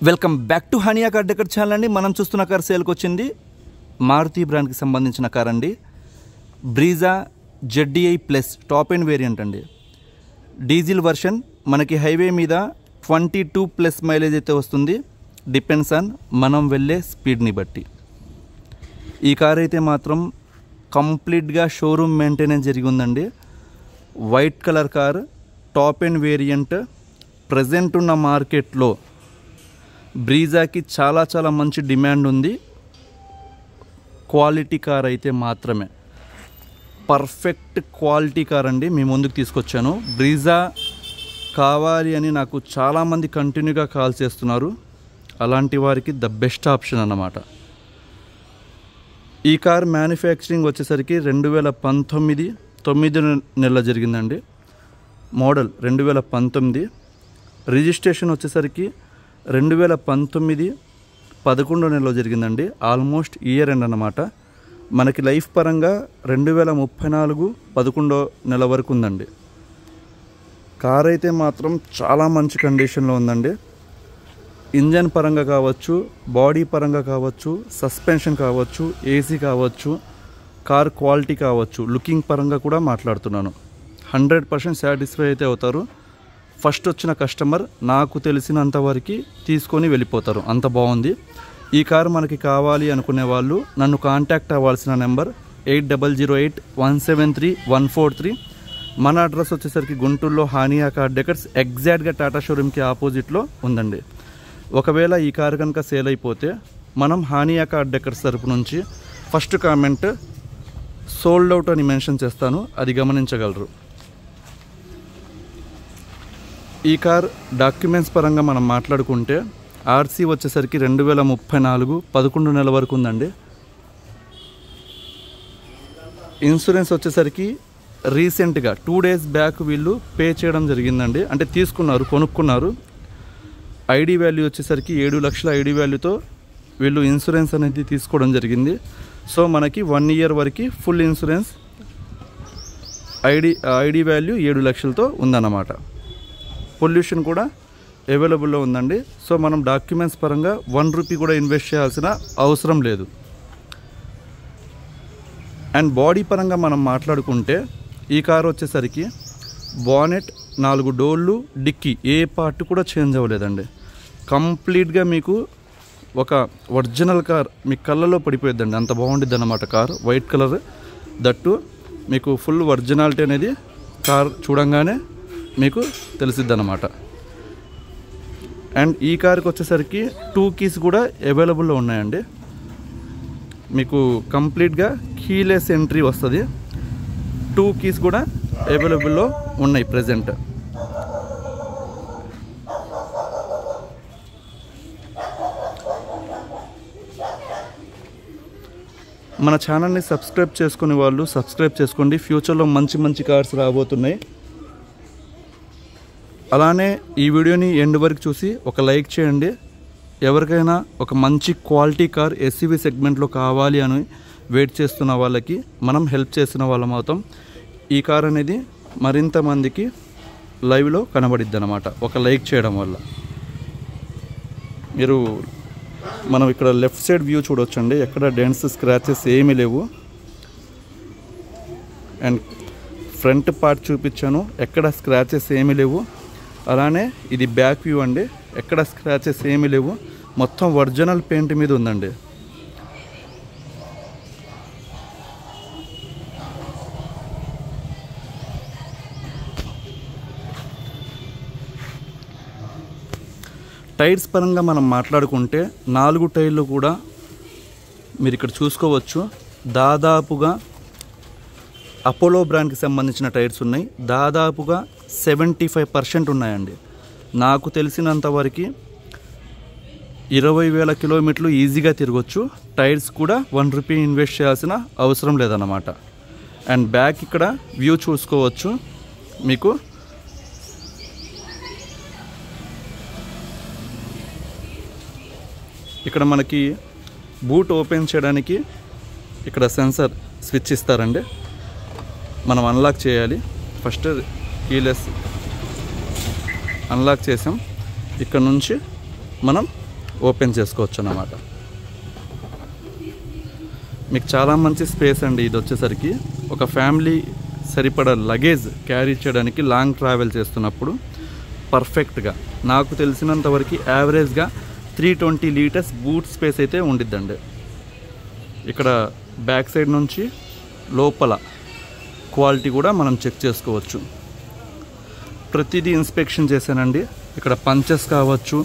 Welcome back to Hania car decor channel అండి. మనం చూస్తున్న కార్ సేల్కి వచ్చింది మారుతి బ్రాండ్కి సంబంధించిన కార్ అండి. Brezza ZDI plus top end variant అండి. డీజిల్ వర్షన్ మనకి హైవే మీద 22+ మైలేజ్ అయితే వస్తుంది. డిపెండ్స్ ఆన్ మనం వెళ్ళే స్పీడ్ని బట్టి. ఈ కార్ అయితే మాత్రం కంప్లీట్గా షోరూమ్ మెయింటెనెన్స్ జరిగి ఉందండి. White colour car, top end variant. Present ఉన్న మార్కెట్లో బ్రీజాకి చాలా మంచి డిమాండ్ ఉంది. క్వాలిటీ కార్ అయితే మాత్రమే, పర్ఫెక్ట్ క్వాలిటీ కార్ అండి మీ ముందుకు తీసుకొచ్చాను. బ్రీజా కావాలి అని నాకు చాలామంది కంటిన్యూగా కాల్ చేస్తున్నారు. అలాంటి వారికి ద బెస్ట్ ఆప్షన్ అన్నమాట. ఈ కార్ మ్యానుఫ్యాక్చరింగ్ వచ్చేసరికి 2019 9 నెలల జరిగిందండి. మోడల్ 2019. రిజిస్ట్రేషన్ వచ్చేసరికి 2019 11 నెలలో జరిగిందండి. ఆల్మోస్ట్ ఇయర్ ఎండ్ అన్నమాట. మనకి లైఫ్ పరంగా 2034 11 నెల వరకు ఉందండి. కార్ అయితే మాత్రం చాలా మంచి కండిషన్లో ఉందండి. ఇంజన్ పరంగా కావచ్చు, బాడీ పరంగా కావచ్చు, సస్పెన్షన్ కావచ్చు, ఏసీ కావచ్చు, కార్ క్వాలిటీ కావచ్చు, లుకింగ్ పరంగా కూడా మాట్లాడుతున్నాను. 100% సాటిస్ఫై అయితే అవుతారు. ఫస్ట్ వచ్చిన కస్టమర్ నాకు తెలిసినంతవరకు తీసుకొని వెళ్ళిపోతారు. అంత బాగుంది ఈ కారు. మనకి కావాలి అనుకునే వాళ్ళు నన్ను కాంటాక్ట్ అవ్వాల్సిన నెంబర్ 8008173143. మన అడ్రస్ వచ్చేసరికి గుంటూరులో హానియా కార్ డెకర్స్ ఎగ్జాక్ట్గా టాటా షోరూమ్కి ఆపోజిట్లో ఉందండి. ఒకవేళ ఈ కారు కనుక సేల్ అయిపోతే మనం హానియా కార్ డెకర్స్ తరపు నుంచి ఫస్ట్ కామెంట్ సోల్డ్ అవుట్ అని మెన్షన్ చేస్తాను, అది గమనించగలరు. ఈ కార్ డాక్యుమెంట్స్ పరంగా మనం మాట్లాడుకుంటే ఆర్సీ వచ్చేసరికి 2034 11 నెల వరకు ఉందండి. ఇన్సూరెన్స్ వచ్చేసరికి రీసెంట్గా 2 days బ్యాక్ వీళ్ళు పే చేయడం జరిగిందండి. అంటే తీసుకున్నారు, కొనుక్కున్నారు. ఐడి వాల్యూ వచ్చేసరికి 7 లక్షల ఐడి వాల్యూతో వీళ్ళు ఇన్సూరెన్స్ అనేది తీసుకోవడం జరిగింది. సో మనకి 1 year వరకు ఫుల్ ఇన్సూరెన్స్ ఐడి వాల్యూ 7 లక్షలతో ఉందన్నమాట. పొల్యూషన్ కూడా అవైలబుల్లో ఉందండి. సో మనం డాక్యుమెంట్స్ పరంగా 1 రూపీ కూడా ఇన్వెస్ట్ చేయాల్సిన అవసరం లేదు. అండ్ బాడీ పరంగా మనం మాట్లాడుకుంటే ఈ కారు వచ్చేసరికి బానెట్, 4 డోర్లు, డిక్కీ ఏ పార్ట్ కూడా చేంజ్ అవ్వలేదండి. కంప్లీట్గా మీకు ఒక ఒరిజినల్ కార్ మీ కళ్ళలో పడిపోయిద్దండి. అంత బాగుండిద్ది అన్నమాట కార్. వైట్ కలర్, దట్టు మీకు ఫుల్ ఒరిజినాలిటీ అనేది కార్ చూడంగానే మీకు తెలిసిద్ది అన్నమాట. అండ్ ఈ కార్కి వచ్చేసరికి 2 keys కూడా అవైలబుల్లో ఉన్నాయండి. మీకు కంప్లీట్గా కీలెస్ ఎంట్రీ వస్తుంది. 2 keys కూడా అవైలబుల్లో ఉన్నాయి ప్రజెంట్. మన ఛానల్ని సబ్స్క్రైబ్ చేసుకునే వాళ్ళు సబ్స్క్రైబ్ చేసుకోండి. ఫ్యూచర్లో మంచి కార్స్ రాబోతున్నాయి. అలానే ఈ వీడియోని ఎండ్ వరకు చూసి ఒక లైక్ చేయండి. ఎవరికైనా ఒక మంచి క్వాలిటీ కార్ SUV సెగ్మెంట్లో కావాలి అని వెయిట్ చేస్తున్న వాళ్ళకి మనం హెల్ప్ చేస్తున్న వాళ్ళం అవుతాం. ఈ కార్ అనేది మరింత మందికి లైవ్లో కనబడిద్ది అన్నమాట ఒక లైక్ చేయడం వల్ల. మీరు మనం ఇక్కడ లెఫ్ట్ సైడ్ వ్యూ చూడొచ్చండి. ఎక్కడ డెంట్స్, స్క్రాచెస్ ఏమీ లేవు. అండ్ ఫ్రంట్ పార్ట్ చూపించాను, ఎక్కడ స్క్రాచెస్ ఏమీ లేవు. అలానే ఇది బ్యాక్ వ్యూ అండి, ఎక్కడ స్క్రాచెస్ ఏమీ లేవు. మొత్తం ఒరిజినల్ పెయింట్ మీద ఉందండి. టైర్స్ పరంగా మనం మాట్లాడుకుంటే 4 టైర్లు కూడా మీరు ఇక్కడ చూసుకోవచ్చు. దాదాపుగా అపోలో బ్రాండ్కి సంబంధించిన టైర్స్ ఉన్నాయి. దాదాపుగా 75% ఉన్నాయండి. నాకు తెలిసినంతవరకు 20,000 కిలోమీటర్లు ఈజీగా తిరగొచ్చు. టైర్స్ కూడా 1 రూపీ ఇన్వెస్ట్ చేయాల్సిన అవసరం లేదన్నమాట. అండ్ బ్యాక్ ఇక్కడ వ్యూ చూసుకోవచ్చు. మీకు ఇక్కడ మనకి బూట్ ఓపెన్ చేయడానికి ఇక్కడ సెన్సర్ స్విచ్ ఇస్తారండి. మనం అన్లాక్ చేయాలి. ఫస్ట్ కీలెస్ అన్లాక్ చేసాం. ఇక్కడ నుంచి మనం ఓపెన్ చేసుకోవచ్చు అన్నమాట. మీకు చాలా మంచి స్పేస్ అండి. ఇది వచ్చేసరికి ఒక ఫ్యామిలీ సరిపడా లగేజ్ క్యారీ చేయడానికి లాంగ్ ట్రావెల్ చేస్తున్నప్పుడు పర్ఫెక్ట్గా, నాకు తెలిసినంత వరకు యావరేజ్గా 320 లీటర్స్ బూట్ స్పేస్ అయితే ఉండిద్దండి. ఇక్కడ బ్యాక్ సైడ్ నుంచి లోపల క్వాలిటీ కూడా మనం చెక్ చేసుకోవచ్చు. ప్రతిదీ ఇన్స్పెక్షన్ చేశానండి. ఇక్కడ పంచెస్ కావచ్చు,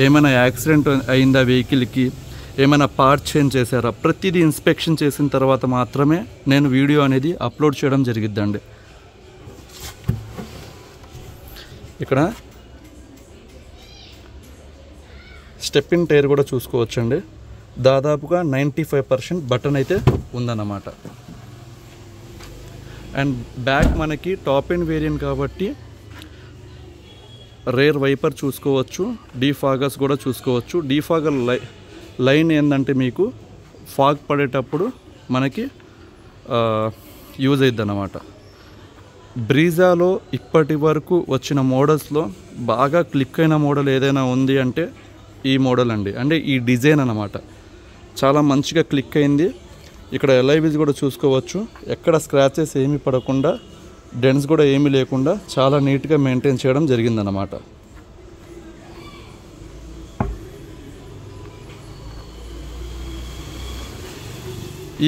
ఏమైనా యాక్సిడెంట్ అయిందా వెహికల్కి, ఏమైనా పార్ట్ చేంజ్ చేశారా, ప్రతిదీ ఇన్స్పెక్షన్ చేసిన తర్వాత మాత్రమే నేను వీడియో అనేది అప్లోడ్ చేయడం జరిగిద్దండి. ఇక్కడ స్టెప్పిన్ టైర్ కూడా చూసుకోవచ్చండి. దాదాపుగా 95% బటన్ అయితే ఉందన్నమాట. అండ్ బ్యాక్ మనకి టాప్ ఎండ్ వేరియంట్ కాబట్టి రేర్ వైపర్ చూసుకోవచ్చు, డీఫాగర్స్ కూడా చూసుకోవచ్చు. డీఫాగర్ లైన్ ఏంటంటే మీకు ఫాగ్ పడేటప్పుడు మనకి యూజ్ అవుతుంది అన్నమాట. బ్రీజాలో ఇప్పటి వరకు వచ్చిన మోడల్స్లో బాగా క్లిక్ అయిన మోడల్ ఏదైనా ఉంది అంటే ఈ మోడల్ అండి. అంటే ఈ డిజైన్ అన్నమాట చాలా మంచిగా క్లిక్ అయింది. ఇక్కడ ఎల్ఐవిస్ కూడా చూసుకోవచ్చు. ఎక్కడ స్క్రాచెస్ ఏమీ పడకుండా, డెన్స్ కూడా ఏమీ లేకుండా చాలా నీట్గా మెయింటైన్ చేయడం జరిగిందన్నమాట.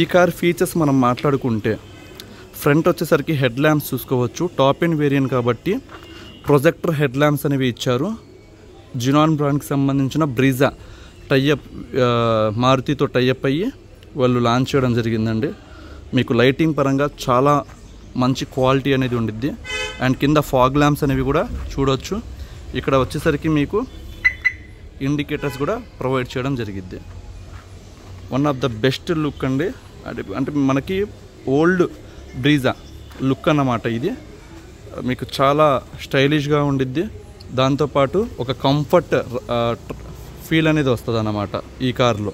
ఈ కార్ ఫీచర్స్ మనం మాట్లాడుకుంటే ఫ్రంట్ వచ్చేసరికి హెడ్ ల్యాంప్స్ చూసుకోవచ్చు. టాప్ ఎండ్ వేరియంట్ కాబట్టి ప్రొజెక్టర్ హెడ్ ల్యాంప్స్ అనేవి ఇచ్చారు. జినాన్ బ్రాండ్కి సంబంధించిన బ్రీజా టైఅప్, మారుతితో టైఅప్ అయ్యి వాళ్ళు లాంచ్ చేయడం జరిగిందండి. మీకు లైటింగ్ పరంగా చాలా మంచి క్వాలిటీ అనేది ఉండిద్ది. అండ్ కింద ఫాగ్ ల్యాంప్స్ అనేవి కూడా చూడవచ్చు. ఇక్కడ వచ్చేసరికి మీకు ఇండికేటర్స్ కూడా ప్రొవైడ్ చేయడం జరిగిద్ది. One of the best look అండి. అంటే మనకి ఓల్డ్ బ్రీజా లుక్ అన్నమాట. ఇది మీకు చాలా స్టైలిష్గా ఉండిద్ది. దాంతోపాటు ఒక కంఫర్ట్ ఫీల్ అనేది వస్తుంది అన్నమాట ఈ కార్లో.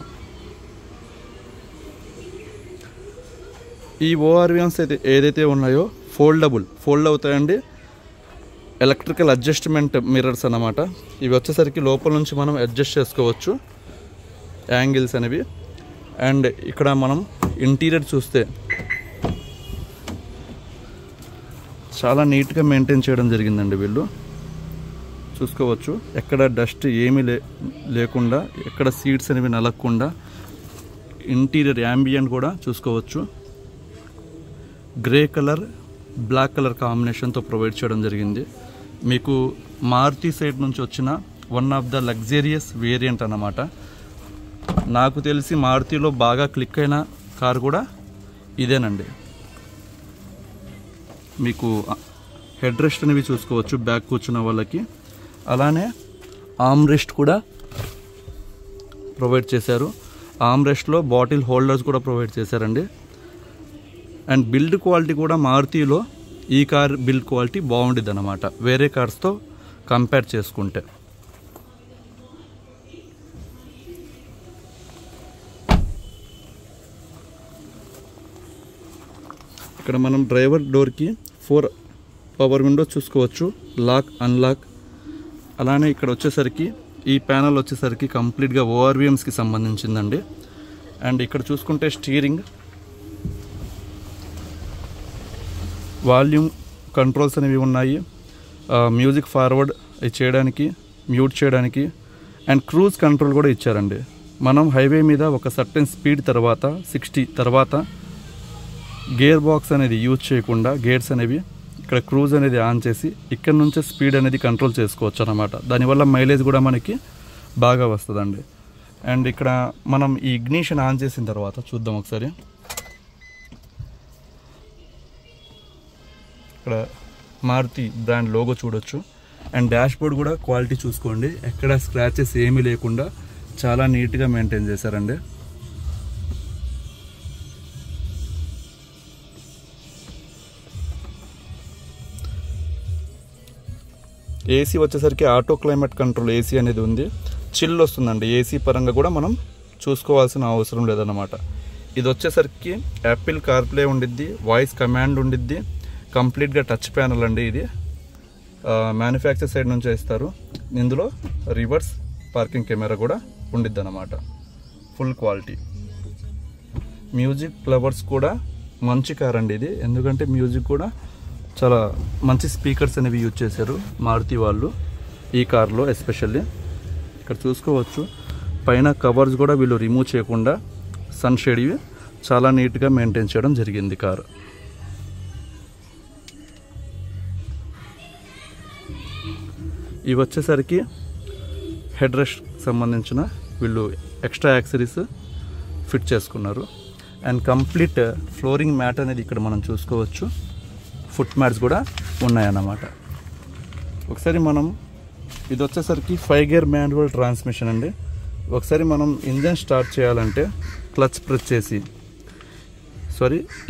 ఈ ఓఆర్విఎమ్స్ అయితే ఏదైతే ఉన్నాయో ఫోల్డ్ అవుతాయండి. ఎలక్ట్రికల్ అడ్జస్ట్మెంట్ మిర్రర్స్ అన్నమాట. ఇవి వచ్చేసరికి లోపల నుంచి మనం అడ్జస్ట్ చేసుకోవచ్చు యాంగిల్స్ అనేవి. అండ్ ఇక్కడ మనం ఇంటీరియర్ చూస్తే చాలా నీట్గా మెయింటైన్ చేయడం జరిగిందండి. వీళ్ళు చూసుకోవచ్చు. ఎక్కడ డస్ట్ ఏమీ లేకుండా, ఎక్కడ సీట్స్ అనేవి నలగకుండా, ఇంటీరియర్ యాంబియంట్ కూడా చూసుకోవచ్చు. గ్రే కలర్, బ్లాక్ కలర్ కాంబినేషన్తో ప్రొవైడ్ చేయడం జరిగింది. మీకు మారుతి సైడ్ నుంచి వచ్చిన one of the luxurious variant అన్నమాట. నాకు తెలిసి మారుతిలో బాగా క్లిక్ అయిన కారు కూడా ఇదేనండి. మీకు హెడ్ రెస్ట్ అనేవి చూసుకోవచ్చు బ్యాక్ కూర్చున్న వాళ్ళకి. అలానే ఆర్మ్ రెస్ట్ కూడా ప్రొవైడ్ చేశారు. ఆర్మ్ రెస్ట్లో బాటిల్ హోల్డర్స్ కూడా ప్రొవైడ్ చేశారండి. అండ్ బిల్డ్ క్వాలిటీ కూడా మారుతిలో ఈ కార్ బిల్డ్ క్వాలిటీ బాగుండిద్ది అన్నమాట వేరే కార్స్తో కంపేర్ చేసుకుంటే. ఇక్కడ మనం డ్రైవర్ డోర్కి 4 పవర్ విండోస్ చూసుకోవచ్చు, లాక్ అన్లాక్. అలానే ఇక్కడ వచ్చేసరికి ఈ ప్యానల్ వచ్చేసరికి కంప్లీట్గా ఓఆర్విఎమ్స్కి సంబంధించిందండి. అండ్ ఇక్కడ చూసుకుంటే స్టీరింగ్, వాల్యూమ్ కంట్రోల్స్ అనేవి ఉన్నాయి. మ్యూజిక్ ఫార్వర్డ్ చేయడానికి, మ్యూట్ చేయడానికి, అండ్ క్రూజ్ కంట్రోల్ కూడా ఇచ్చారండి. మనం హైవే మీద ఒక సర్టెన్ స్పీడ్ తర్వాత 60 తర్వాత గేర్ బాక్స్ అనేది యూజ్ చేయకుండా గేర్స్ అనేవి ఇక్కడ క్రూజ్ అనేది ఆన్ చేసి ఇక్కడ నుంచే స్పీడ్ అనేది కంట్రోల్ చేసుకోవచ్చు అన్నమాట. దానివల్ల మైలేజ్ కూడా మనకి బాగా వస్తుందండి. అండ్ ఇక్కడ మనం ఈ ఇగ్నిషన్ ఆన్ చేసిన తర్వాత చూద్దాం ఒకసారి. ఇక్కడ మారుతి బ్రాండ్ లోగో చూడొచ్చు. అండ్ డాష్ బోర్డ్ కూడా క్వాలిటీ చూసుకోండి. ఎక్కడ స్క్రాచెస్ ఏమీ లేకుండా చాలా నీట్గా మెయింటైన్ చేశారండి. ఏసీ వచ్చేసరికి ఆటో క్లైమేట్ కంట్రోల్ ఏసీ అనేది ఉంది. చిల్ వస్తుందండి. ఏసీ పరంగా కూడా మనం చూసుకోవాల్సిన అవసరం లేదన్నమాట. ఇది వచ్చేసరికి యాపిల్ కార్ప్లే ఉండిద్ది, వాయిస్ కమాండ్ ఉండిద్ది, కంప్లీట్గా టచ్ ప్యానల్ అండి. ఇది మ్యానుఫ్యాక్చర్ సైడ్ నుంచి ఇస్తారు. ఇందులో రివర్స్ పార్కింగ్ కెమెరా కూడా ఉండిద్ది అన్నమాట. Full quality. మ్యూజిక్ లవర్స్ కూడా మంచి కార్ అండి ఇది, ఎందుకంటే మ్యూజిక్ కూడా చాలా మంచి స్పీకర్స్ అనేవి యూజ్ చేశారు మారుతి వాళ్ళు ఈ కార్లో. ఎస్పెషల్లీ ఇక్కడ చూసుకోవచ్చు, పైన కవర్స్ కూడా వీళ్ళు రిమూవ్ చేయకుండా సన్షేడ్ ఇవి చాలా నీట్గా మెయింటైన్ చేయడం జరిగింది కారు. ఇవి వచ్చేసరికి హెడ్ రెస్ట్ సంబంధించిన వీళ్ళు ఎక్స్ట్రా యాక్సరీస్ ఫిట్ చేసుకున్నారు. అండ్ కంప్లీట్ ఫ్లోరింగ్ మ్యాట్ అనేది ఇక్కడ మనం చూసుకోవచ్చు. ఫుట్ మ్యాట్స్ కూడా ఉన్నాయన్నమాట. ఒకసారి మనం ఇది వచ్చేసరికి 5 గేర్ మాన్యువల్ ట్రాన్స్మిషన్ అండి. ఒకసారి మనం ఇంజన్ స్టార్ట్ చేయాలంటే క్లచ్ ప్రెస్ చేసి,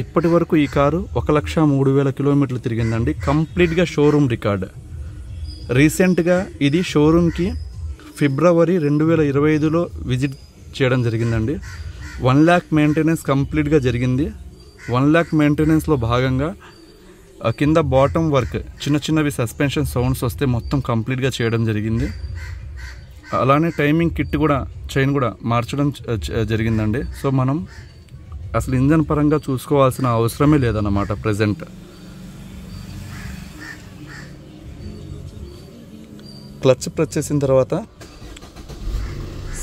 ఇప్పటి వరకు ఈ కారు 1,03,000 కిలోమీటర్లు తిరిగిందండి. కంప్లీట్గా షోరూమ్ రికార్డ్. రీసెంట్గా ఇది షోరూమ్కి ఫిబ్రవరి 2025లో విజిట్ చేయడం జరిగిందండి. 1 lakh మెయింటెనెన్స్ కంప్లీట్గా జరిగింది. 1 lakh మెయింటెనెన్స్లో భాగంగా కింద బాటమ్ వర్క్ చిన్నవి సస్పెన్షన్ సౌండ్స్ వస్తే మొత్తం కంప్లీట్గా చేయడం జరిగింది. అలానే టైమింగ్ కిట్ కూడా చైన్ కూడా మార్చడం జరిగిందండి. సో మనం అసలు ఇంజన్ పరంగా చూసుకోవాల్సిన అవసరమే లేదన్నమాట ప్రజెంట్. క్లచ్ ప్రెస్ చేసిన తర్వాత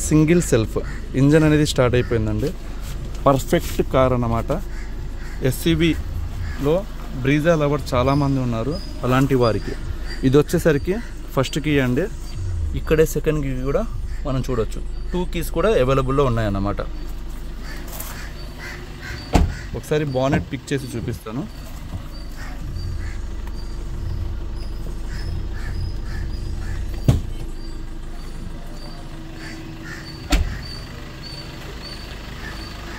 సింగిల్ సెల్ఫ్ ఇంజన్ అనేది స్టార్ట్ అయిపోయిందండి. పర్ఫెక్ట్ కార్ అన్నమాట. ఎస్యూవీలో బ్రీజా లవర్ చాలామంది ఉన్నారు, అలాంటి వారికి ఇది వచ్చేసరికి ఫస్ట్ కీ అండి. ఇక్కడే సెకండ్ కీ కూడా మనం చూడొచ్చు. 2 కీస్ కూడా అవైలబుల్లో ఉన్నాయన్నమాట. ఒకసారి బానెట్ పిక్ చేసి చూపిస్తాను.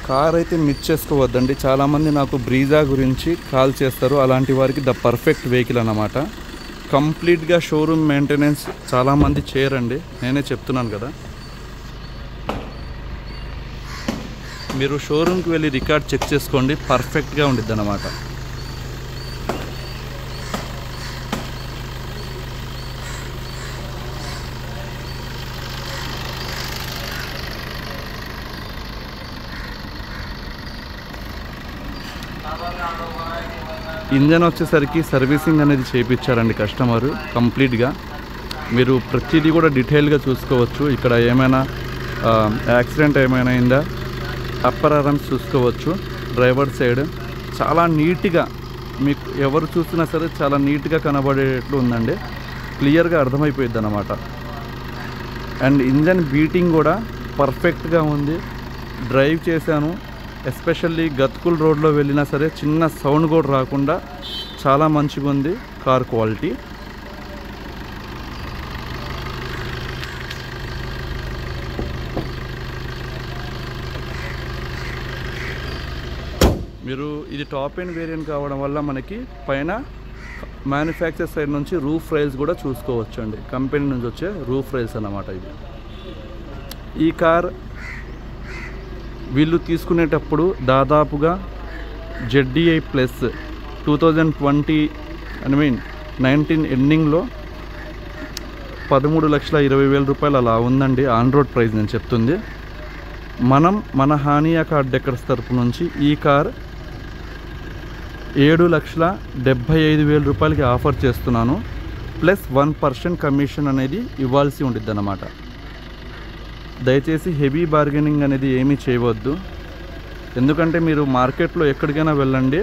కార్ అయితే మిస్ చేసుకోవద్దండి. చాలామంది నాకు బ్రీజా గురించి కాల్ చేస్తారు, అలాంటి వారికి ద పర్ఫెక్ట్ వెహికల్ అన్నమాట. కంప్లీట్గా షోరూమ్ మెయింటెనెన్స్ చాలామంది చేయరండి, నేనే చెప్తున్నాను కదా. మీరు షోరూమ్కి వెళ్ళి రికార్డ్ చెక్ చేసుకోండి, పర్ఫెక్ట్గా ఉండిద్ది అన్నమాట. ఇంజన్ వచ్చేసరికి సర్వీసింగ్ అనేది చేయించారండి కస్టమరు కంప్లీట్గా. మీరు ప్రతిదీ కూడా డీటెయిల్గా చూసుకోవచ్చు. ఇక్కడ ఏమైనా యాక్సిడెంట్ ఏమైనా అయిందా, అప్పర్ ఆర్మ్స్ చూసుకోవచ్చు. డ్రైవర్ సైడ్ చాలా నీట్గా, మీకు ఎవరు చూసినా సరే చాలా నీట్గా కనబడేట్లు ఉందండి. క్లియర్గా అర్థమైపోయింది అన్నమాట. అండ్ ఇంజన్ బీటింగ్ కూడా పర్ఫెక్ట్గా ఉంది. డ్రైవ్ చేశాను, ఎస్పెషల్లీ గత్కుల్ రోడ్లో వెళ్ళినా సరే చిన్న సౌండ్ కూడా రాకుండా చాలా మంచిగా ఉంది కార్ క్వాలిటీ. మీరు ఇది టాప్ ఎండ్ వేరియంట్ కావడం వల్ల మనకి పైన మ్యానుఫ్యాక్చర్ సైడ్ నుంచి రూఫ్ రైల్స్ కూడా చూసుకోవచ్చు అండి. కంపెనీ నుంచి వచ్చే రూఫ్ రైల్స్ అన్నమాట ఇది. ఈ కార్ వీళ్ళు తీసుకునేటప్పుడు దాదాపుగా ZDI ప్లస్ 2019 ఎండింగ్లో 13,20,000 రూపాయలు అలా ఉందండి ఆన్ రోడ్ ప్రైస్ నేను చెప్తుంది. మన హానియా కార్ డెకర్స్ తరపు నుంచి ఈ కార్ 7,75,000 రూపాయలకి ఆఫర్ చేస్తున్నాను. ప్లస్ 1% కమిషన్ అనేది ఇవ్వాల్సి ఉంటుంది అన్నమాట. దయచేసి హెవీ బార్గెనింగ్ అనేది ఏమీ చేయవద్దు, ఎందుకంటే మీరు మార్కెట్లో ఎక్కడికైనా వెళ్ళండి,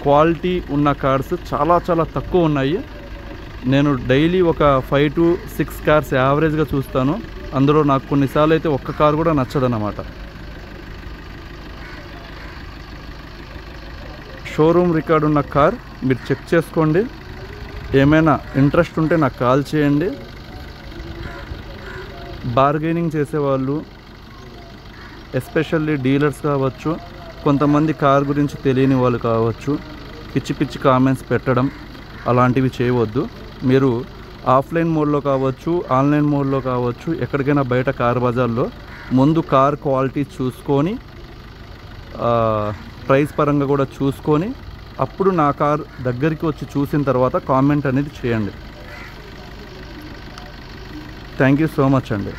క్వాలిటీ ఉన్న కార్స్ చాలా చాలా తక్కువ ఉన్నాయి. నేను డైలీ ఒక 5 to 6 కార్స్ యావరేజ్గా చూస్తాను. అందులో నాకు కొన్నిసార్లు అయితే ఒక్క కారు కూడా నచ్చదన్నమాట. షోరూమ్ రికార్డు ఉన్న కార్ మీరు చెక్ చేసుకోండి. ఏమైనా ఇంట్రెస్ట్ ఉంటే నాకు కాల్ చేయండి. బార్గెనింగ్ చేసేవాళ్ళు ఎస్పెషల్లీ డీలర్స్ కావచ్చు, కొంతమంది కార్ గురించి తెలియని వాళ్ళు కావచ్చు, పిచ్చి పిచ్చి కామెంట్స్ పెట్టడం అలాంటివి చేయవద్దు. మీరు ఆఫ్లైన్ మోడ్లో కావచ్చు, ఆన్లైన్ మోడ్లో కావచ్చు, ఎక్కడికైనా బయట కార్ బజార్లో ముందు కార్ క్వాలిటీ చూసుకొని, ప్రైస్ పరంగా కూడా చూసుకొని, అప్పుడు నా కార్ దగ్గరికి వచ్చి చూసిన తర్వాత కామెంట్ అనేది చేయండి. థ్యాంక్ యూ సో మచ్ అండి.